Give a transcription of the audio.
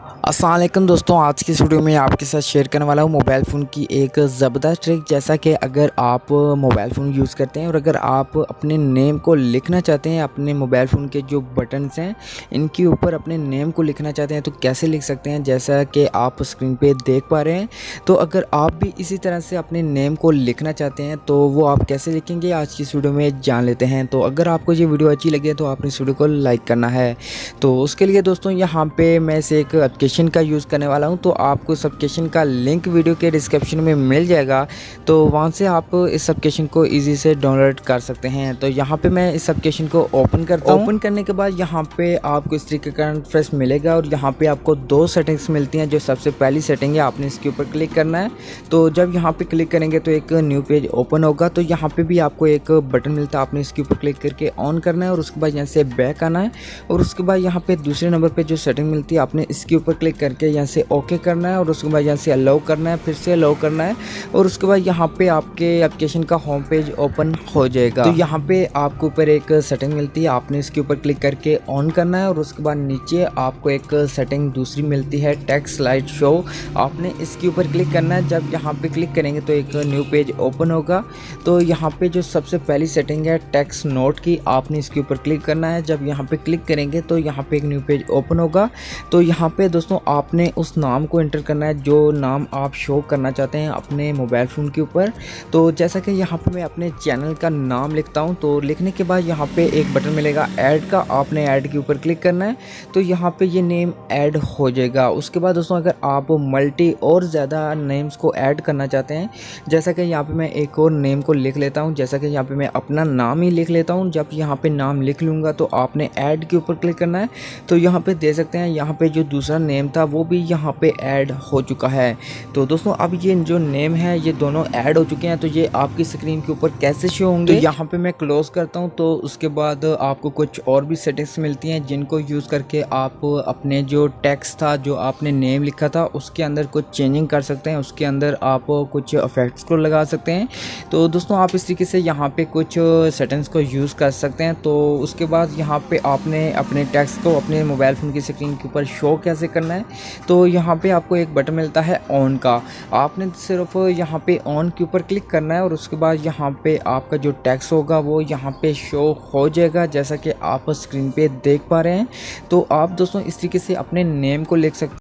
अस्सलाम वालेकुम दोस्तों, आज की इस वीडियो में आपके साथ शेयर करने वाला हूँ मोबाइल फ़ोन की एक ज़बरदस्त ट्रिक। जैसा कि अगर आप मोबाइल फ़ोन यूज़ करते हैं और अगर आप अपने नेम को लिखना चाहते हैं, अपने मोबाइल फ़ोन के जो बटन्स हैं इनके ऊपर अपने नेम को लिखना चाहते हैं तो कैसे लिख सकते हैं, जैसा कि आप स्क्रीन पे देख पा रहे हैं। तो अगर आप भी इसी तरह से अपने नेम को लिखना चाहते हैं तो वो आप कैसे लिखेंगे, आज की इस वीडियो में जान लेते हैं। तो अगर आपको ये वीडियो अच्छी लगे तो आपने इस वीडियो को लाइक करना है। तो उसके लिए दोस्तों यहाँ पे मैं इसे एक एप्लीकेशन का यूज़ करने वाला हूँ, तो आपको इस एप्लीकेशन का लिंक वीडियो के डिस्क्रिप्शन में मिल जाएगा। तो वहाँ से आप इस एप्लीकेशन को इजी से डाउनलोड कर सकते हैं। तो यहाँ पे मैं इस एप्लीकेशन को ओपन करता हूँ। ओपन करने के बाद यहाँ पे आपको इस तरीके का इंटरफेस मिलेगा और यहाँ पे आपको दो सेटिंग्स मिलती हैं। जो सबसे पहली सेटिंग है, आपने इसके ऊपर क्लिक करना है। तो जब यहाँ पे क्लिक करेंगे तो एक न्यू पेज ओपन होगा। तो यहाँ पे भी आपको एक बटन मिलता है, आपने इसके ऊपर क्लिक करके ऑन करना है और उसके बाद यहाँ से बैक आना है और उसके बाद यहाँ पे दूसरे नंबर पे जो सेटिंग मिलती है आपने इसके ऊपर क्लिक करके यहाँ से ओके करना है और उसके बाद यहाँ से अलाउ करना है, फिर से अलाउ करना है और उसके बाद यहाँ पे आपके एप्लीकेशन का होम पेज ओपन हो जाएगा। तो यहाँ पे आपको ऊपर एक सेटिंग मिलती है, आपने इसके ऊपर क्लिक करके ऑन करना है और उसके बाद नीचे आपको एक सेटिंग दूसरी मिलती है, टेक्स्ट स्लाइड शो, आपने इसके ऊपर क्लिक करना है। जब यहाँ पे क्लिक करेंगे तो एक न्यू पेज ओपन होगा। तो यहाँ पे जो सबसे पहली सेटिंग है टेक्स्ट नोट की, आपने इसके ऊपर क्लिक करना है। जब यहाँ पे क्लिक करेंगे तो यहाँ पे एक न्यू पेज ओपन होगा। तो यहाँ पे दोस्तों आपने उस नाम को एंटर करना है जो नाम आप शो करना चाहते हैं अपने मोबाइल फ़ोन के ऊपर। तो जैसा कि यहाँ पे मैं अपने चैनल का नाम लिखता हूँ, तो लिखने के बाद यहाँ पे एक बटन मिलेगा ऐड का, आपने ऐड के ऊपर क्लिक करना है। तो यहाँ पे ये नेम ऐड हो जाएगा। उसके बाद दोस्तों अगर आप मल्टी और ज़्यादा नेम्स को ऐड करना चाहते हैं, जैसा कि यहाँ पे मैं एक और नेम को लिख लेता हूँ, जैसा कि यहाँ पे मैं अपना नाम ही लिख लेता हूँ। जब यहाँ पे नाम लिख लूँगा तो आपने ऐड के ऊपर क्लिक करना है। तो यहाँ पे दे सकते हैं, यहाँ पे जो दूसरा नेम था वो भी यहाँ पे ऐड हो चुका है। तो दोस्तों अब ये जो नेम है ये दोनों ऐड हो चुके हैं। तो ये आपकी स्क्रीन के ऊपर कैसे शो होंगे, तो यहाँ पे मैं क्लोज करता हूँ। तो उसके बाद आपको कुछ और भी सेटिंग्स मिलती हैं जिनको यूज़ करके आप अपने जो टेक्स्ट था, जो आपने नेम लिखा था, उसके अंदर कुछ चेंजिंग कर सकते हैं, उसके अंदर आप कुछ इफेक्ट्स को लगा सकते हैं। तो दोस्तों आप इस तरीके से यहाँ पे कुछ सेटिंग्स को यूज़ कर सकते हैं। तो उसके बाद यहाँ पे आपने अपने टेक्स्ट को अपने मोबाइल फ़ोन की स्क्रीन के ऊपर शो कैसे करना है, तो यहाँ पे आपको एक बटन मिलता है ऑन का, आपने सिर्फ यहाँ पे ऑन के ऊपर क्लिक करना है और उसके बाद यहाँ पे आपका जो टेक्स्ट होगा वो यहाँ पे शो हो जाएगा, जैसा कि आप स्क्रीन पे देख पा रहे हैं। तो आप दोस्तों इस तरीके से अपने नेम को लिख सकते हैं।